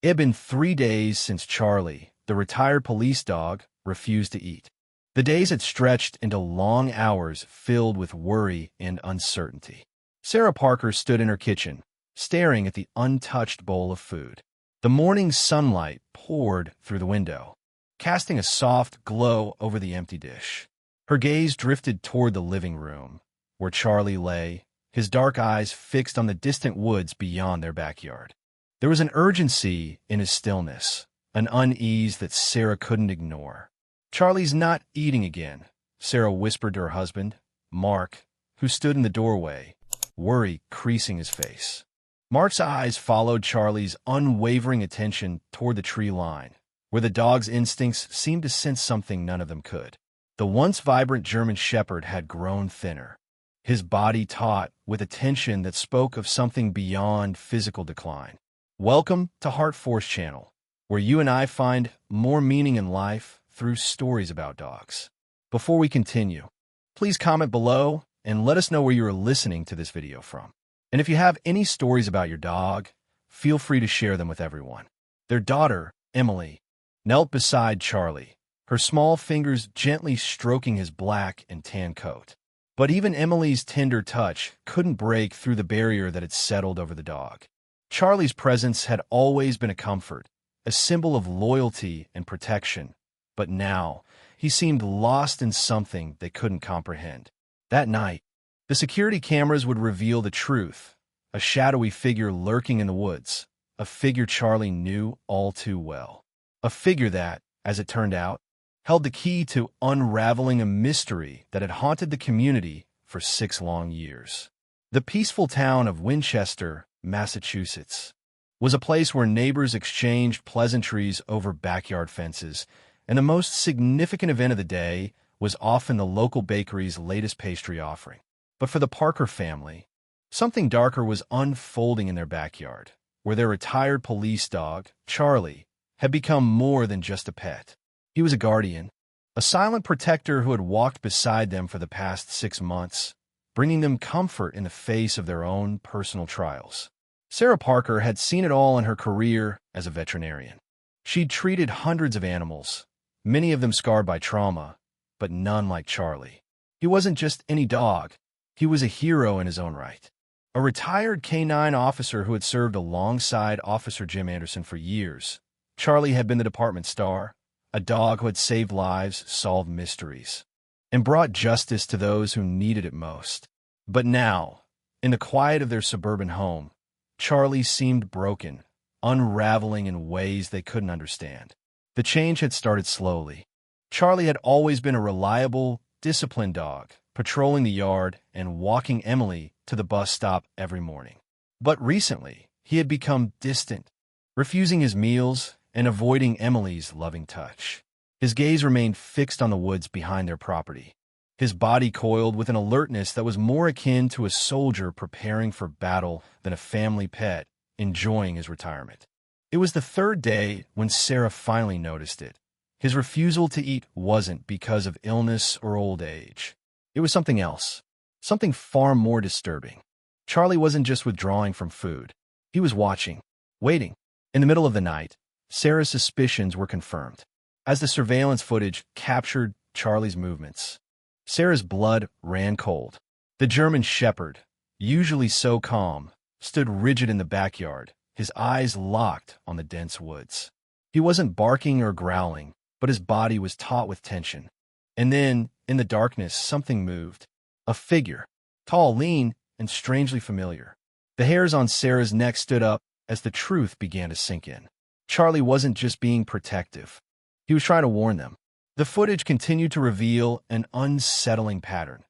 It had been 3 days since Charlie, the retired police dog, refused to eat. The days had stretched into long hours filled with worry and uncertainty. Sarah Parker stood in her kitchen, staring at the untouched bowl of food. The morning sunlight poured through the window, casting a soft glow over the empty dish. Her gaze drifted toward the living room, where Charlie lay, his dark eyes fixed on the distant woods beyond their backyard. There was an urgency in his stillness, an unease that Sarah couldn't ignore. "Charlie's not eating again," Sarah whispered to her husband, Mark, who stood in the doorway, worry creasing his face. Mark's eyes followed Charlie's unwavering attention toward the tree line, where the dog's instincts seemed to sense something none of them could. The once vibrant German Shepherd had grown thinner, his body taut with a tension that spoke of something beyond physical decline. Welcome to HeartForce channel, where you and I find more meaning in life through stories about dogs. Before we continue, please comment below and let us know where you are listening to this video from. And if you have any stories about your dog, feel free to share them with everyone. Their daughter, Emily, knelt beside Charlie, her small fingers gently stroking his black and tan coat. But even Emily's tender touch couldn't break through the barrier that had settled over the dog. Charlie's presence had always been a comfort, a symbol of loyalty and protection, but now he seemed lost in something they couldn't comprehend. That night, the security cameras would reveal the truth, a shadowy figure lurking in the woods, a figure Charlie knew all too well. A figure that, as it turned out, held the key to unraveling a mystery that had haunted the community for 6 long years. The peaceful town of Winchester, Massachusetts, was a place where neighbors exchanged pleasantries over backyard fences, and the most significant event of the day was often the local bakery's latest pastry offering. But for the Parker family, something darker was unfolding in their backyard, where their retired police dog, Charlie, had become more than just a pet. He was a guardian, a silent protector who had walked beside them for the past 6 months, bringing them comfort in the face of their own personal trials. Sarah Parker had seen it all in her career as a veterinarian. She'd treated hundreds of animals, many of them scarred by trauma, but none like Charlie. He wasn't just any dog. He was a hero in his own right. A retired K-9 officer who had served alongside Officer Jim Anderson for years, Charlie had been the department's star, a dog who had saved lives, solved mysteries, and brought justice to those who needed it most. But now, in the quiet of their suburban home, Charlie seemed broken, unraveling in ways they couldn't understand. The change had started slowly. Charlie had always been a reliable, disciplined dog, patrolling the yard and walking Emily to the bus stop every morning. But recently, he had become distant, refusing his meals and avoiding Emily's loving touch. His gaze remained fixed on the woods behind their property, his body coiled with an alertness that was more akin to a soldier preparing for battle than a family pet enjoying his retirement. It was the 3rd day when Sarah finally noticed it. His refusal to eat wasn't because of illness or old age. It was something else, something far more disturbing. Charlie wasn't just withdrawing from food. He was watching, waiting. In the middle of the night, Sarah's suspicions were confirmed. As the surveillance footage captured Charlie's movements, Sarah's blood ran cold. The German Shepherd, usually so calm, stood rigid in the backyard, his eyes locked on the dense woods. He wasn't barking or growling, but his body was taut with tension. And then, in the darkness, something moved. A figure, tall, lean, and strangely familiar. The hairs on Sarah's neck stood up as the truth began to sink in. Charlie wasn't just being protective. He was trying to warn them. The footage continued to reveal an unsettling pattern.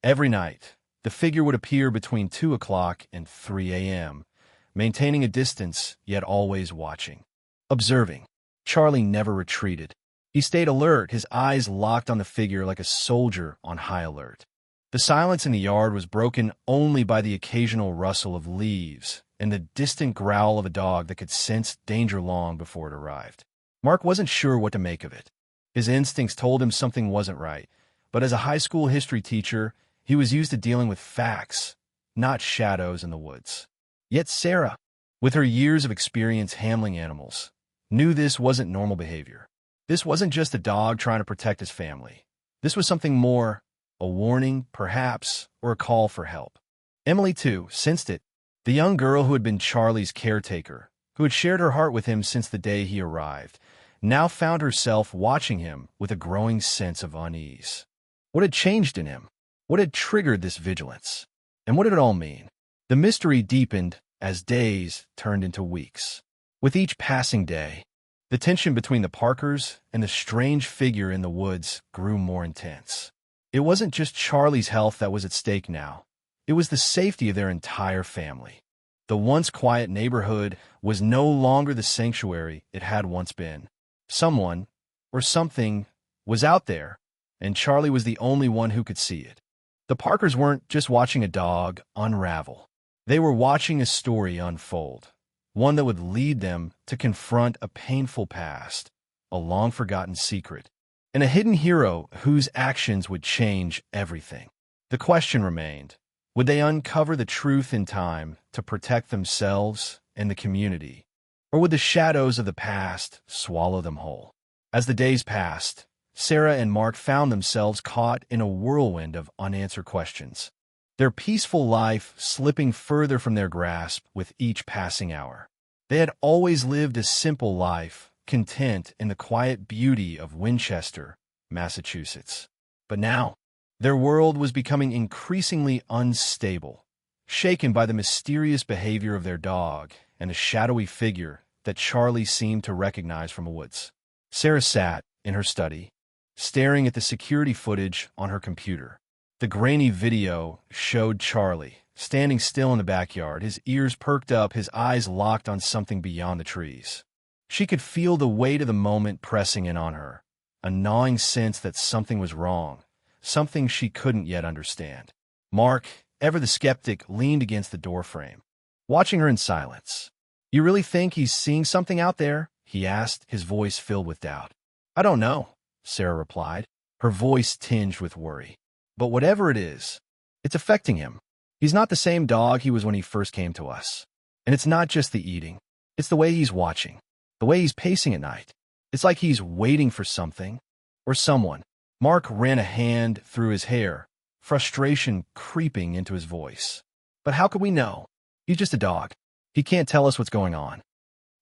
Every night, the figure would appear between 2 o'clock and 3 a.m., maintaining a distance, yet always watching. Observing, Charlie never retreated. He stayed alert, his eyes locked on the figure like a soldier on high alert. The silence in the yard was broken only by the occasional rustle of leaves and the distant growl of a dog that could sense danger long before it arrived. Mark wasn't sure what to make of it. His instincts told him something wasn't right, but as a high school history teacher, he was used to dealing with facts, not shadows in the woods. Yet Sarah, with her years of experience handling animals, knew this wasn't normal behavior. This wasn't just a dog trying to protect his family. This was something more, a warning, perhaps, or a call for help. Emily, too, sensed it. The young girl who had been Charlie's caretaker, who had shared her heart with him since the day he arrived, now found herself watching him with a growing sense of unease. What had changed in him? What had triggered this vigilance? And what did it all mean? The mystery deepened as days turned into weeks. With each passing day, the tension between the Parkers and the strange figure in the woods grew more intense. It wasn't just Charlie's health that was at stake now. It was the safety of their entire family. The once quiet neighborhood was no longer the sanctuary it had once been. Someone, or something, was out there, and Charlie was the only one who could see it. The Parkers weren't just watching a dog unravel. They were watching a story unfold, one that would lead them to confront a painful past, a long-forgotten secret, and a hidden hero whose actions would change everything. The question remained, would they uncover the truth in time to protect themselves and the community, or would the shadows of the past swallow them whole? As the days passed, Sarah and Mark found themselves caught in a whirlwind of unanswered questions, their peaceful life slipping further from their grasp with each passing hour. They had always lived a simple life, content in the quiet beauty of Winchester, Massachusetts. But now, their world was becoming increasingly unstable, shaken by the mysterious behavior of their dog and a shadowy figure that Charlie seemed to recognize from the woods. Sarah sat in her study, staring at the security footage on her computer. The grainy video showed Charlie standing still in the backyard, his ears perked up, his eyes locked on something beyond the trees. She could feel the weight of the moment pressing in on her, a gnawing sense that something was wrong, something she couldn't yet understand. Mark, ever the skeptic, leaned against the doorframe, watching her in silence. "You really think he's seeing something out there?" he asked, his voice filled with doubt. "I don't know," Sarah replied, her voice tinged with worry. "But whatever it is, it's affecting him. He's not the same dog he was when he first came to us. And it's not just the eating. It's the way he's watching, the way he's pacing at night. It's like he's waiting for something or someone." Mark ran a hand through his hair, frustration creeping into his voice. "But how could we know? He's just a dog. He can't tell us what's going on."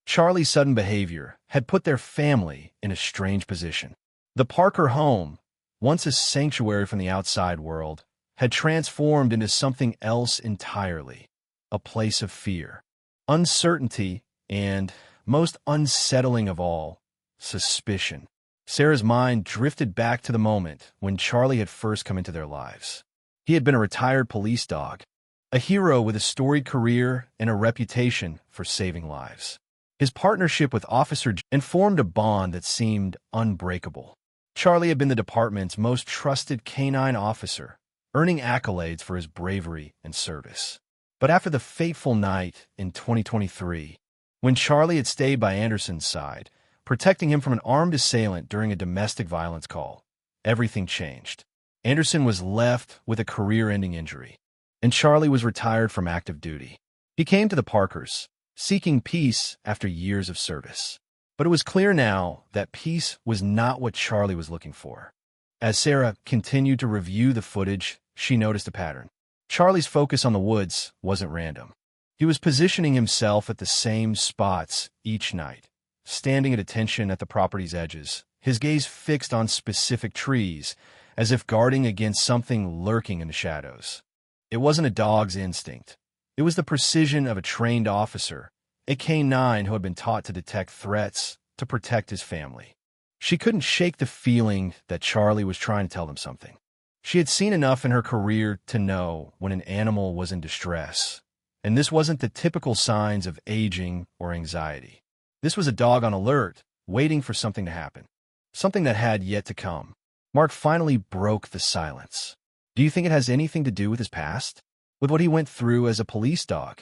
Charlie's sudden behavior had put their family in a strange position. The Parker home, once a sanctuary from the outside world, had transformed into something else entirely, a place of fear, uncertainty, and, most unsettling of all, suspicion. Sarah's mind drifted back to the moment when Charlie had first come into their lives. He had been a retired police dog, a hero with a storied career and a reputation for saving lives. His partnership with Officer J formed a bond that seemed unbreakable. Charlie had been the department's most trusted canine officer, earning accolades for his bravery and service. But after the fateful night in 2023, when Charlie had stayed by Anderson's side, protecting him from an armed assailant during a domestic violence call, everything changed. Anderson was left with a career-ending injury, and Charlie was retired from active duty. He came to the Parkers, seeking peace after years of service. But it was clear now that peace was not what Charlie was looking for. As Sarah continued to review the footage, she noticed a pattern. Charlie's focus on the woods wasn't random. He was positioning himself at the same spots each night, standing at attention at the property's edges, his gaze fixed on specific trees, as if guarding against something lurking in the shadows. It wasn't a dog's instinct. It was the precision of a trained officer, a canine who had been taught to detect threats to protect his family. She couldn't shake the feeling that Charlie was trying to tell them something. She had seen enough in her career to know when an animal was in distress, and this wasn't the typical signs of aging or anxiety. This was a dog on alert, waiting for something to happen, something that had yet to come. Mark finally broke the silence. "Do you think it has anything to do with his past? With what he went through as a police dog?"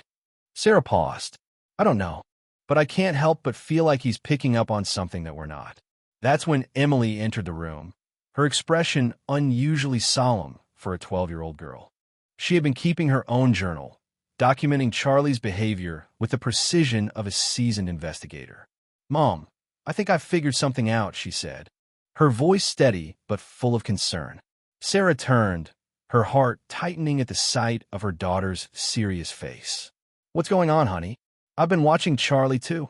Sarah paused. "I don't know, but I can't help but feel like he's picking up on something that we're not." That's when Emily entered the room, her expression unusually solemn for a 12-year-old girl. She had been keeping her own journal, documenting Charlie's behavior with the precision of a seasoned investigator. "Mom, I think I've figured something out," she said, her voice steady but full of concern. Sarah turned, her heart tightening at the sight of her daughter's serious face. "What's going on, honey?" "I've been watching Charlie, too,"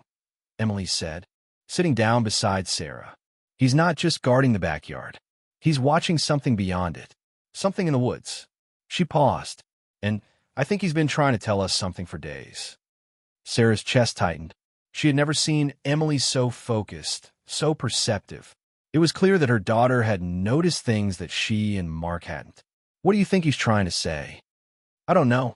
Emily said, sitting down beside Sarah. "He's not just guarding the backyard. He's watching something beyond it, something in the woods." She paused, "And I think he's been trying to tell us something for days." Sarah's chest tightened. She had never seen Emily so focused, so perceptive. It was clear that her daughter had noticed things that she and Mark hadn't. "What do you think he's trying to say?" "I don't know,"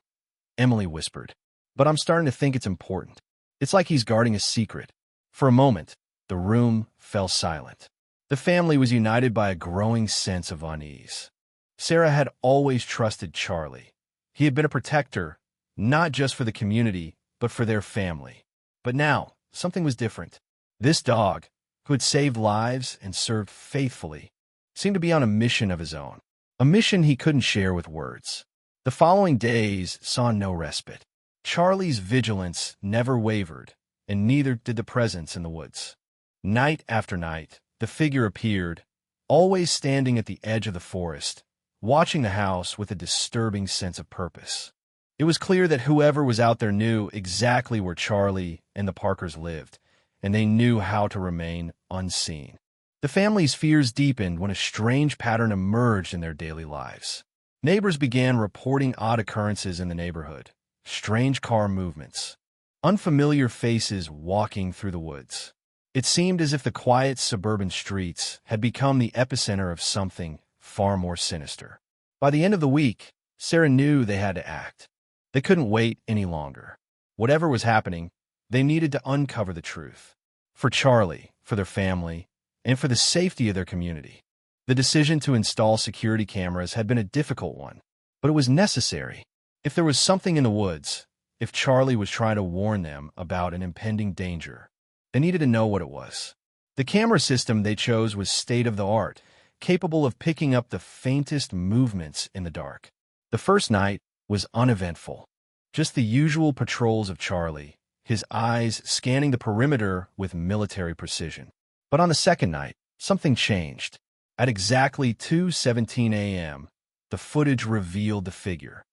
Emily whispered, "but I'm starting to think it's important. It's like he's guarding a secret." For a moment, the room fell silent. The family was united by a growing sense of unease. Sarah had always trusted Charlie. He had been a protector, not just for the community, but for their family. But now, something was different. This dog, who had saved lives and served faithfully, seemed to be on a mission of his own, a mission he couldn't share with words. The following days saw no respite. Charlie's vigilance never wavered, and neither did the presence in the woods. Night after night, the figure appeared, always standing at the edge of the forest, watching the house with a disturbing sense of purpose. It was clear that whoever was out there knew exactly where Charlie and the Parkers lived, and they knew how to remain unseen. The family's fears deepened when a strange pattern emerged in their daily lives. Neighbors began reporting odd occurrences in the neighborhood, strange car movements, unfamiliar faces walking through the woods. It seemed as if the quiet suburban streets had become the epicenter of something far more sinister. By the end of the week, Sarah knew they had to act. They couldn't wait any longer. Whatever was happening, they needed to uncover the truth. For Charlie, for their family, and for the safety of their community. The decision to install security cameras had been a difficult one, but it was necessary. If there was something in the woods, if Charlie was trying to warn them about an impending danger, they needed to know what it was. The camera system they chose was state-of-the-art, capable of picking up the faintest movements in the dark. The first night was uneventful. Just the usual patrols of Charlie, his eyes scanning the perimeter with military precision. But on the second night, something changed. At exactly 2:17 a.m., the footage revealed the figure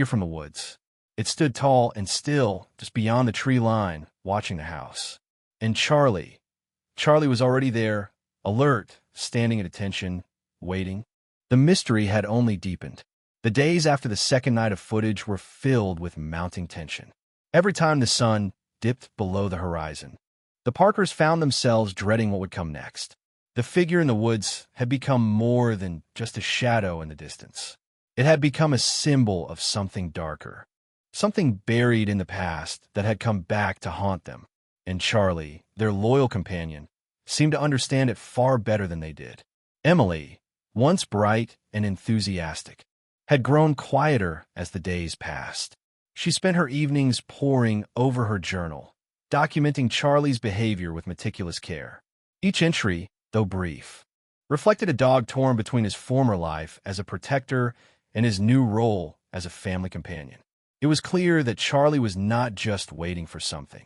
from the woods. It stood tall and still, just beyond the tree line, watching the house. And Charlie was already there, alert, standing at attention, waiting. The mystery had only deepened. The days after the second night of footage were filled with mounting tension. Every time the sun dipped below the horizon, the Parkers found themselves dreading what would come next. The figure in the woods had become more than just a shadow in the distance. It had become a symbol of something darker, something buried in the past that had come back to haunt them. And Charlie, their loyal companion, seemed to understand it far better than they did. Emily, once bright and enthusiastic, had grown quieter as the days passed. She spent her evenings poring over her journal, documenting Charlie's behavior with meticulous care. Each entry, though brief, reflected a dog torn between his former life as a protector and his new role as a family companion. It was clear that Charlie was not just waiting for something.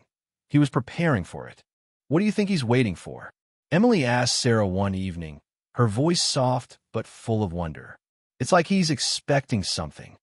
He was preparing for it. "What do you think he's waiting for?" Emily asked Sarah one evening, her voice soft but full of wonder. "It's like he's expecting something."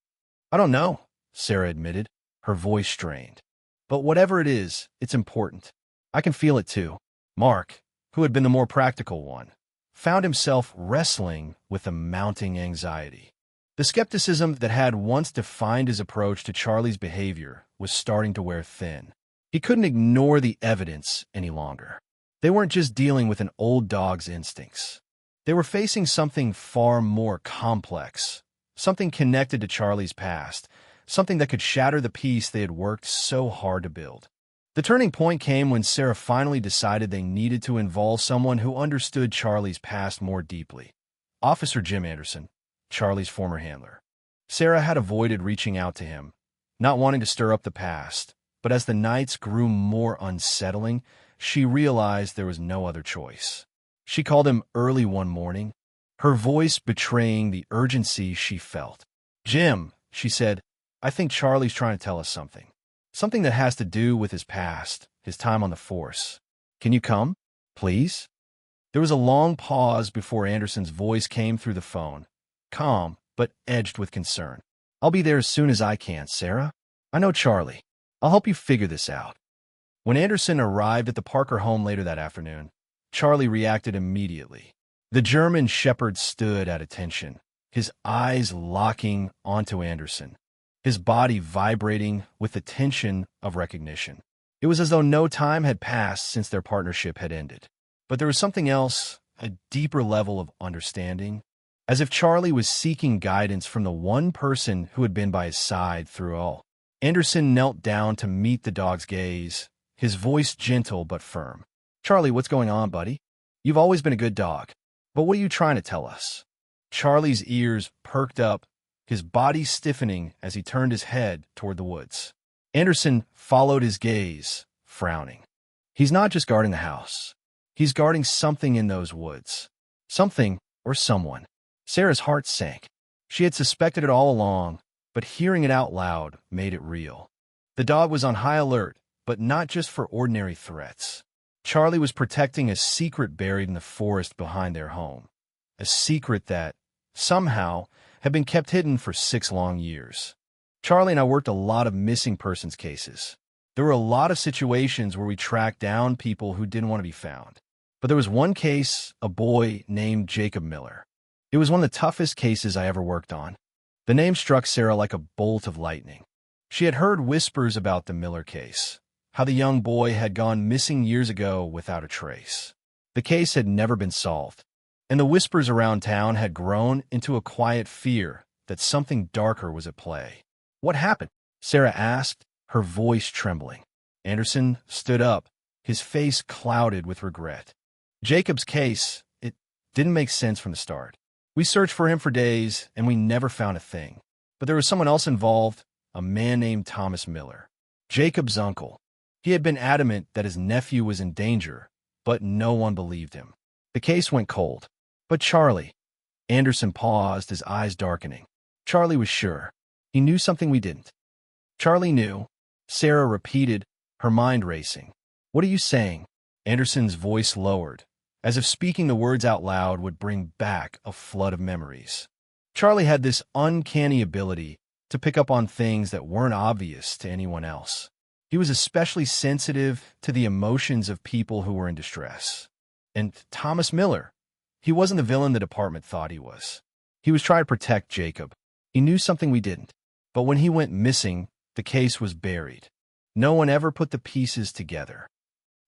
"I don't know," Sarah admitted, her voice strained. "But whatever it is, it's important. I can feel it too." Mark, who had been the more practical one, found himself wrestling with a mounting anxiety. The skepticism that had once defined his approach to Charlie's behavior was starting to wear thin. He couldn't ignore the evidence any longer. They weren't just dealing with an old dog's instincts. They were facing something far more complex, something connected to Charlie's past, something that could shatter the peace they had worked so hard to build. The turning point came when Sarah finally decided they needed to involve someone who understood Charlie's past more deeply. Officer Jim Anderson, Charlie's former handler. Sarah had avoided reaching out to him, not wanting to stir up the past, but as the nights grew more unsettling, she realized there was no other choice. She called him early one morning, her voice betraying the urgency she felt. "Jim," she said, I think Charlie's trying to tell us something. Something that has to do with his past, his time on the force. Can you come, please? There was a long pause before Anderson's voice came through the phone, calm but edged with concern. I'll be there as soon as I can, Sarah. I know Charlie. I'll help you figure this out. When Anderson arrived at the Parker home later that afternoon, Charlie reacted immediately. The German shepherd stood at attention, his eyes locking onto Anderson, his body vibrating with the tension of recognition. It was as though no time had passed since their partnership had ended. But there was something else, a deeper level of understanding, as if Charlie was seeking guidance from the one person who had been by his side through all. Anderson knelt down to meet the dog's gaze, his voice gentle but firm. Charlie, what's going on, buddy? You've always been a good dog. But what are you trying to tell us? Charlie's ears perked up, his body stiffening as he turned his head toward the woods. Anderson followed his gaze, frowning. He's not just guarding the house. He's guarding something in those woods. Something or someone. Sarah's heart sank. She had suspected it all along, but hearing it out loud made it real. The dog was on high alert, but not just for ordinary threats. Charlie was protecting a secret buried in the forest behind their home. A secret that, somehow, had been kept hidden for 6 long years. Charlie and I worked a lot of missing persons cases. There were a lot of situations where we tracked down people who didn't want to be found. But there was one case, a boy named Jacob Miller. It was one of the toughest cases I ever worked on. The name struck Sarah like a bolt of lightning. She had heard whispers about the Miller case, how the young boy had gone missing years ago without a trace. The case had never been solved, and the whispers around town had grown into a quiet fear that something darker was at play. What happened? Sarah asked, her voice trembling. Anderson stood up, his face clouded with regret. Jacob's case, it didn't make sense from the start. We searched for him for days, and we never found a thing. But there was someone else involved, a man named Thomas Miller, Jacob's uncle. He had been adamant that his nephew was in danger, but no one believed him. The case went cold. But Charlie, Anderson paused, his eyes darkening. Charlie was sure. He knew something we didn't. Charlie knew. Sarah repeated, her mind racing. What are you saying? Anderson's voice lowered, as if speaking the words out loud would bring back a flood of memories. Charlie had this uncanny ability to pick up on things that weren't obvious to anyone else. He was especially sensitive to the emotions of people who were in distress. And Thomas Miller, he wasn't the villain the department thought he was. He was trying to protect Jacob. He knew something we didn't. But when he went missing, the case was buried. No one ever put the pieces together.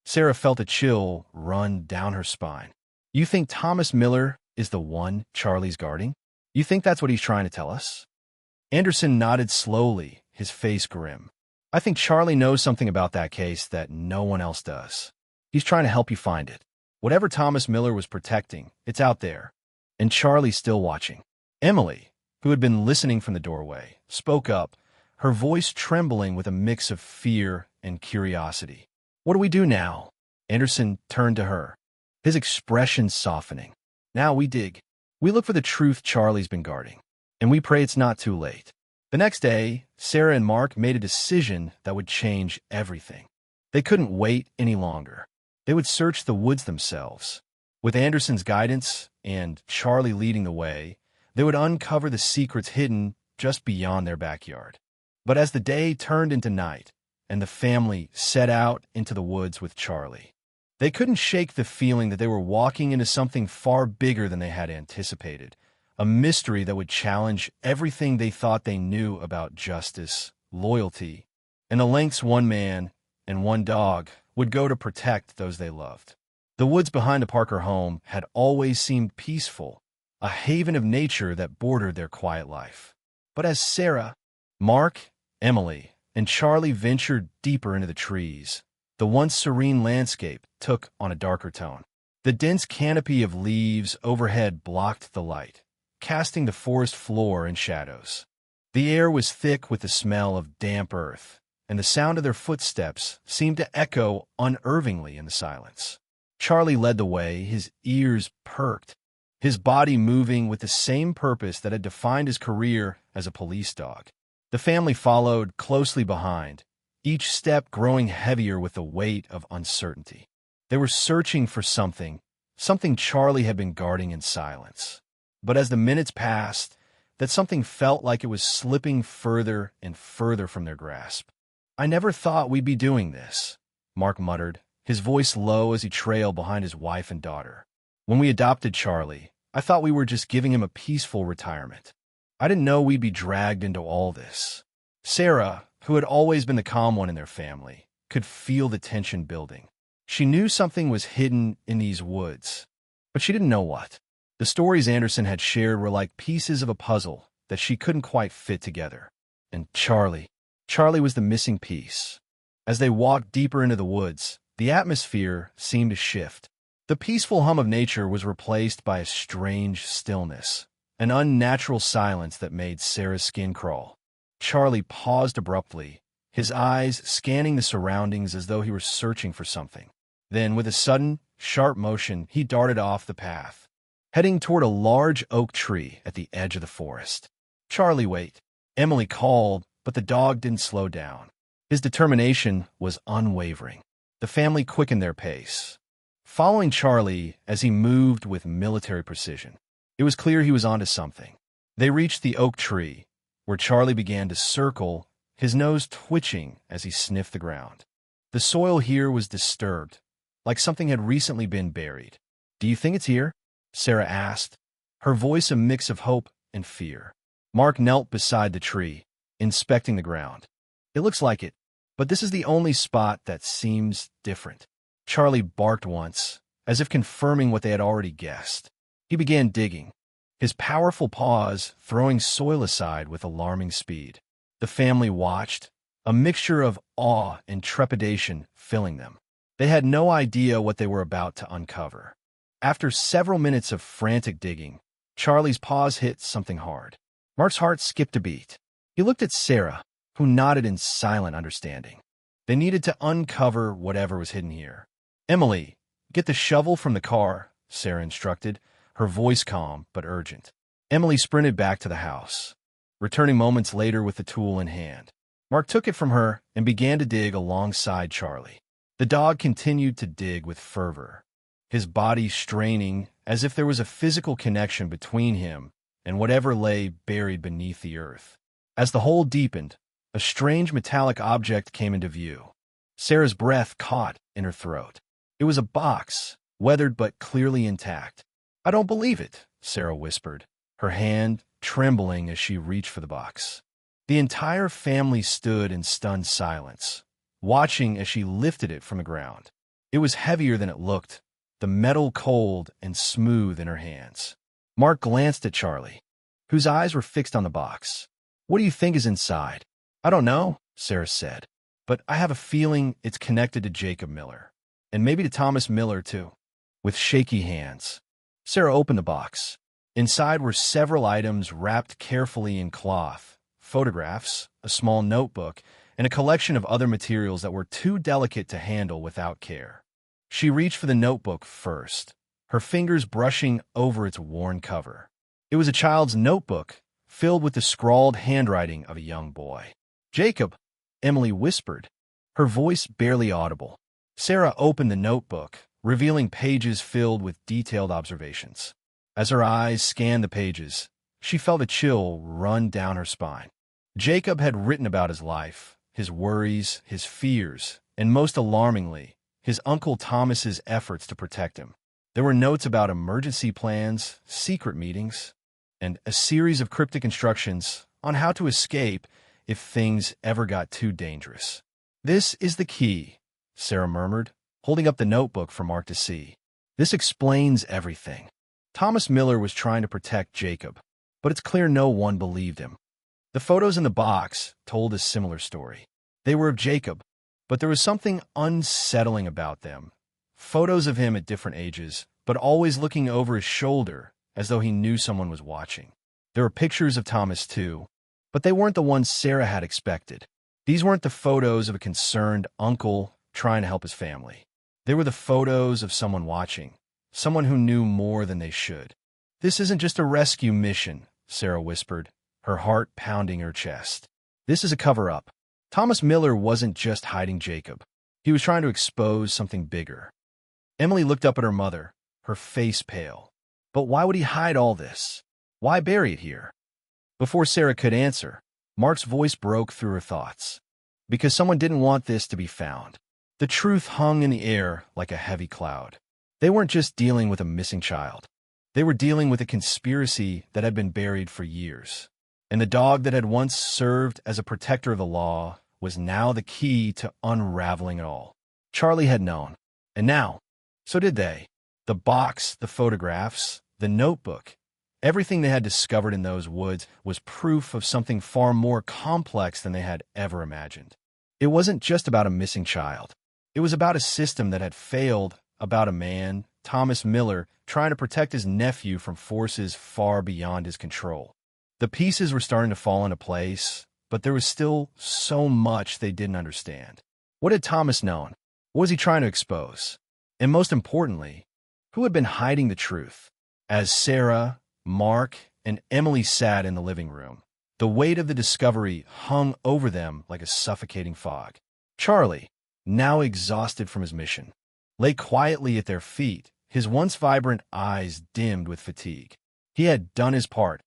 Sarah felt a chill run down her spine. You think Thomas Miller is the one Charlie's guarding? You think that's what he's trying to tell us? Anderson nodded slowly, his face grim. I think Charlie knows something about that case that no one else does. He's trying to help you find it. Whatever Thomas Miller was protecting, it's out there. And Charlie's still watching. Emily, who had been listening from the doorway, spoke up, her voice trembling with a mix of fear and curiosity. What do we do now? Anderson turned to her, his expression softening. Now we dig. We look for the truth Charlie's been guarding. And we pray it's not too late. The next day, Sarah and Mark made a decision that would change everything. They couldn't wait any longer. They would search the woods themselves. With Anderson's guidance and Charlie leading the way, they would uncover the secrets hidden just beyond their backyard. But as the day turned into night, and the family set out into the woods with Charlie, they couldn't shake the feeling that they were walking into something far bigger than they had anticipated, a mystery that would challenge everything they thought they knew about justice, loyalty, and the lengths one man and one dog would go to protect those they loved. The woods behind the Parker home had always seemed peaceful, a haven of nature that bordered their quiet life. But as Sarah, Mark, Emily, and Charlie ventured deeper into the trees, the once serene landscape took on a darker tone. The dense canopy of leaves overhead blocked the light, casting the forest floor in shadows. The air was thick with the smell of damp earth, and the sound of their footsteps seemed to echo unnervingly in the silence. Charlie led the way, his ears perked, his body moving with the same purpose that had defined his career as a police dog. The family followed closely behind, each step growing heavier with the weight of uncertainty. They were searching for something Charlie had been guarding in silence. But as the minutes passed, that something felt like it was slipping further and further from their grasp. "I never thought we'd be doing this," Mark muttered, his voice low as he trailed behind his wife and daughter. "When we adopted Charlie, I thought we were just giving him a peaceful retirement. I didn't know we'd be dragged into all this." Sarah, who had always been the calm one in their family, could feel the tension building. She knew something was hidden in these woods, but she didn't know what. The stories Anderson had shared were like pieces of a puzzle that she couldn't quite fit together. And Charlie was the missing piece. As they walked deeper into the woods, the atmosphere seemed to shift. The peaceful hum of nature was replaced by a strange stillness, an unnatural silence that made Sarah's skin crawl. Charlie paused abruptly, his eyes scanning the surroundings as though he were searching for something. Then, with a sudden, sharp motion, he darted off the path, heading toward a large oak tree at the edge of the forest. "Charlie, wait," Emily called, but the dog didn't slow down. His determination was unwavering. The family quickened their pace, following Charlie as he moved with military precision. It was clear he was onto something. They reached the oak tree, where Charlie began to circle, his nose twitching as he sniffed the ground. The soil here was disturbed, like something had recently been buried. "Do you think it's here?" Sarah asked, her voice a mix of hope and fear. Mark knelt beside the tree, inspecting the ground. "It looks like it, but this is the only spot that seems different." Charlie barked once, as if confirming what they had already guessed. He began digging, his powerful paws throwing soil aside with alarming speed. The family watched, a mixture of awe and trepidation filling them. They had no idea what they were about to uncover. After several minutes of frantic digging, Charlie's paws hit something hard. Mark's heart skipped a beat. He looked at Sarah, who nodded in silent understanding. They needed to uncover whatever was hidden here. "Emily, get the shovel from the car," Sarah instructed, her voice calm but urgent. Emily sprinted back to the house, returning moments later with the tool in hand. Mark took it from her and began to dig alongside Charlie. The dog continued to dig with fervor, his body straining as if there was a physical connection between him and whatever lay buried beneath the earth. As the hole deepened, a strange metallic object came into view. Sarah's breath caught in her throat. It was a box, weathered but clearly intact. "I don't believe it," Sarah whispered, her hand trembling as she reached for the box. The entire family stood in stunned silence, watching as she lifted it from the ground. It was heavier than it looked, the metal cold and smooth in her hands. Mark glanced at Charlie, whose eyes were fixed on the box. "What do you think is inside?" "I don't know," Sarah said, "but I have a feeling it's connected to Jacob Miller, and maybe to Thomas Miller, too." With shaky hands, Sarah opened the box. Inside were several items wrapped carefully in cloth, photographs, a small notebook, and a collection of other materials that were too delicate to handle without care. She reached for the notebook first, her fingers brushing over its worn cover. It was a child's notebook, filled with the scrawled handwriting of a young boy. "Jacob," Emily whispered, her voice barely audible. Sarah opened the notebook, revealing pages filled with detailed observations. As her eyes scanned the pages, she felt a chill run down her spine. Jacob had written about his life, his worries, his fears, and most alarmingly, his Uncle Thomas's efforts to protect him. There were notes about emergency plans, secret meetings, and a series of cryptic instructions on how to escape if things ever got too dangerous. "This is the key," Sarah murmured, holding up the notebook for Mark to see. "This explains everything." Thomas Miller was trying to protect Jacob, but it's clear no one believed him. The photos in the box told a similar story. They were of Jacob, but there was something unsettling about them. Photos of him at different ages, but always looking over his shoulder as though he knew someone was watching. There were pictures of Thomas too, but they weren't the ones Sarah had expected. These weren't the photos of a concerned uncle trying to help his family. They were the photos of someone watching, someone who knew more than they should. "This isn't just a rescue mission," Sarah whispered, her heart pounding her chest. This is a cover-up. Thomas Miller wasn't just hiding Jacob. He was trying to expose something bigger. Emily looked up at her mother, her face pale. But why would he hide all this? Why bury it here? Before Sarah could answer, Mark's voice broke through her thoughts. Because someone didn't want this to be found. The truth hung in the air like a heavy cloud. They weren't just dealing with a missing child. They were dealing with a conspiracy that had been buried for years. And the dog that had once served as a protector of the law was now the key to unraveling it all. Charlie had known. And now, so did they. The box, the photographs, the notebook, everything they had discovered in those woods was proof of something far more complex than they had ever imagined. It wasn't just about a missing child. It was about a system that had failed, about a man, Thomas Miller, trying to protect his nephew from forces far beyond his control. The pieces were starting to fall into place, but there was still so much they didn't understand. What had Thomas known? What was he trying to expose? And most importantly, who had been hiding the truth? As Sarah, Mark, and Emily sat in the living room, the weight of the discovery hung over them like a suffocating fog. Charlie, now exhausted from his mission, lay quietly at their feet, his once vibrant eyes dimmed with fatigue. He had done his part.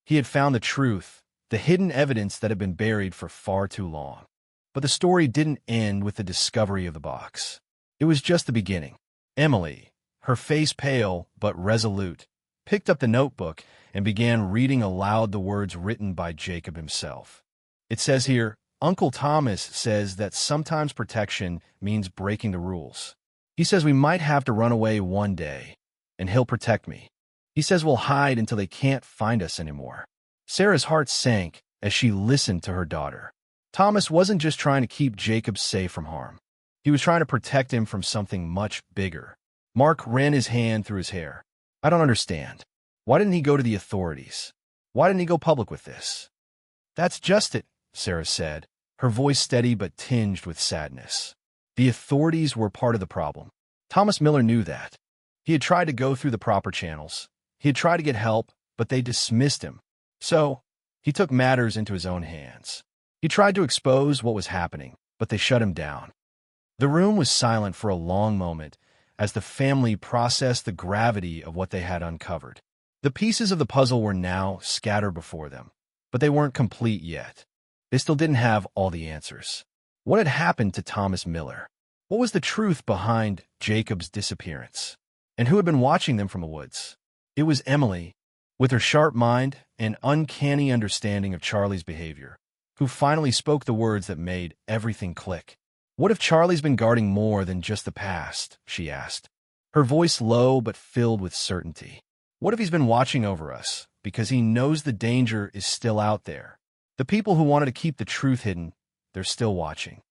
He had found the truth, the hidden evidence that had been buried for far too long. But the story didn't end with the discovery of the box. It was just the beginning. Emily, her face pale but resolute, picked up the notebook and began reading aloud the words written by Jacob himself. It says here, "Uncle Thomas says that sometimes protection means breaking the rules. He says we might have to run away one day, and he'll protect me. He says we'll hide until they can't find us anymore." Sarah's heart sank as she listened to her daughter. Thomas wasn't just trying to keep Jacob safe from harm. He was trying to protect him from something much bigger. Mark ran his hand through his hair. "I don't understand. Why didn't he go to the authorities? Why didn't he go public with this?" "That's just it," Sarah said, her voice steady but tinged with sadness. The authorities were part of the problem. Thomas Miller knew that. He had tried to go through the proper channels. He had tried to get help, but they dismissed him. So, he took matters into his own hands. He tried to expose what was happening, but they shut him down. The room was silent for a long moment as the family processed the gravity of what they had uncovered. The pieces of the puzzle were now scattered before them, but they weren't complete yet. They still didn't have all the answers. What had happened to Thomas Miller? What was the truth behind Jacob's disappearance? And who had been watching them from the woods? It was Emily, with her sharp mind and uncanny understanding of Charlie's behavior, who finally spoke the words that made everything click. "What if Charlie's been guarding more than just the past?" she asked, her voice low but filled with certainty. "What if he's been watching over us because he knows the danger is still out there? The people who wanted to keep the truth hidden, they're still watching."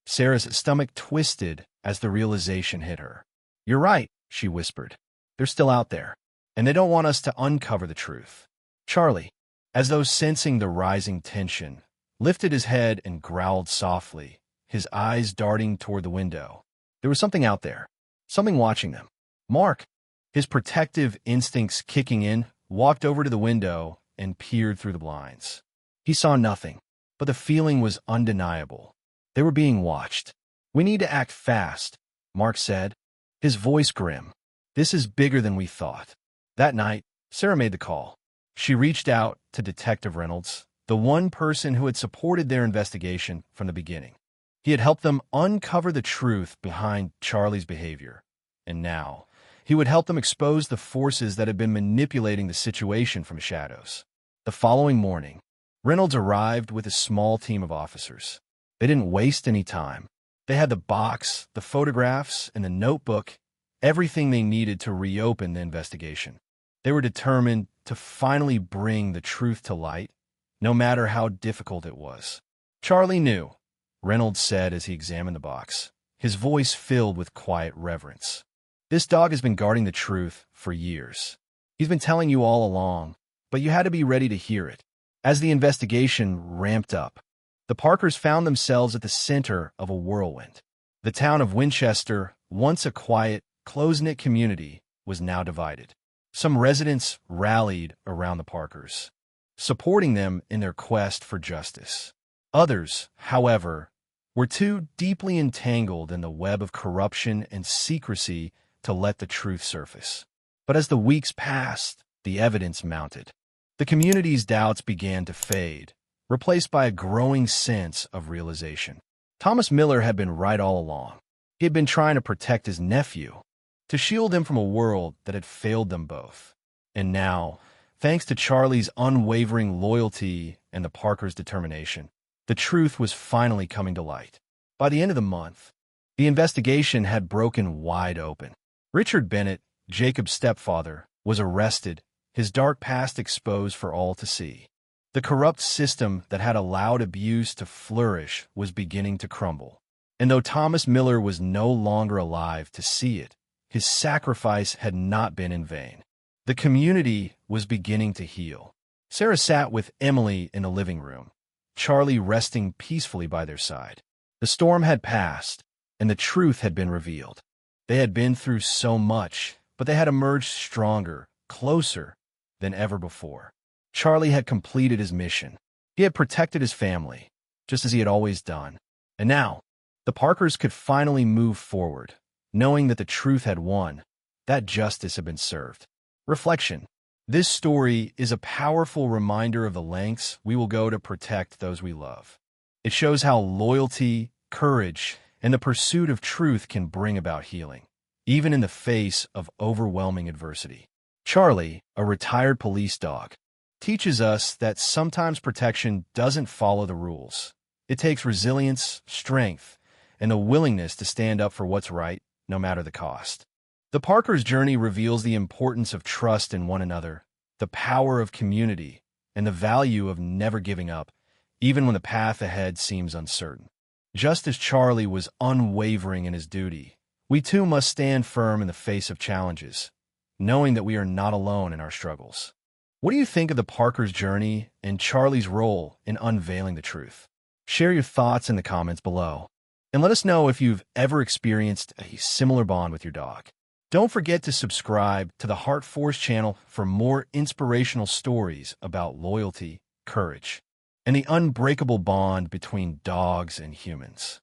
Sarah's stomach twisted as the realization hit her. "You're right," she whispered. "They're still out there, and they don't want us to uncover the truth." Charlie, as though sensing the rising tension, lifted his head and growled softly, his eyes darting toward the window. There was something out there, something watching them. Mark, his protective instincts kicking in, walked over to the window and peered through the blinds. He saw nothing, but the feeling was undeniable. They were being watched. "We need to act fast," Mark said, his voice grim. "This is bigger than we thought." That night, Sarah made the call. She reached out to Detective Reynolds, the one person who had supported their investigation from the beginning. He had helped them uncover the truth behind Charlie's behavior, and now he would help them expose the forces that had been manipulating the situation from shadows. The following morning, Reynolds arrived with a small team of officers. They didn't waste any time. They had the box, the photographs, and the notebook, everything they needed to reopen the investigation. They were determined to finally bring the truth to light, no matter how difficult it was. "Charlie knew," Reynolds said as he examined the box, his voice filled with quiet reverence. "This dog has been guarding the truth for years. He's been telling you all along, but you had to be ready to hear it." As the investigation ramped up, the Parkers found themselves at the center of a whirlwind. The town of Winchester, once a quiet, close-knit community, was now divided. Some residents rallied around the Parkers, supporting them in their quest for justice. Others, however, were too deeply entangled in the web of corruption and secrecy to let the truth surface. But as the weeks passed, the evidence mounted. The community's doubts began to fade, replaced by a growing sense of realization. Thomas Miller had been right all along. He had been trying to protect his nephew, to shield him from a world that had failed them both. And now, thanks to Charlie's unwavering loyalty and the Parkers' determination, the truth was finally coming to light. By the end of the month, the investigation had broken wide open. Richard Bennett, Jacob's stepfather, was arrested, his dark past exposed for all to see. The corrupt system that had allowed abuse to flourish was beginning to crumble. And though Thomas Miller was no longer alive to see it, his sacrifice had not been in vain. The community was beginning to heal. Sarah sat with Emily in the living room, Charlie resting peacefully by their side. The storm had passed, and the truth had been revealed. They had been through so much, but they had emerged stronger, closer than ever before. Charlie had completed his mission. He had protected his family, just as he had always done. And now, the Parkers could finally move forward, knowing that the truth had won, that justice had been served. Reflection. This story is a powerful reminder of the lengths we will go to protect those we love. It shows how loyalty, courage, and the pursuit of truth can bring about healing, even in the face of overwhelming adversity. Charlie, a retired police dog, teaches us that sometimes protection doesn't follow the rules. It takes resilience, strength, and the willingness to stand up for what's right, no matter the cost. The Parkers' journey reveals the importance of trust in one another, the power of community, and the value of never giving up, even when the path ahead seems uncertain. Just as Charlie was unwavering in his duty, we too must stand firm in the face of challenges, knowing that we are not alone in our struggles. What do you think of the Parkers' journey and Charlie's role in unveiling the truth? Share your thoughts in the comments below, and let us know if you've ever experienced a similar bond with your dog. Don't forget to subscribe to the HeartForce channel for more inspirational stories about loyalty, courage, and the unbreakable bond between dogs and humans.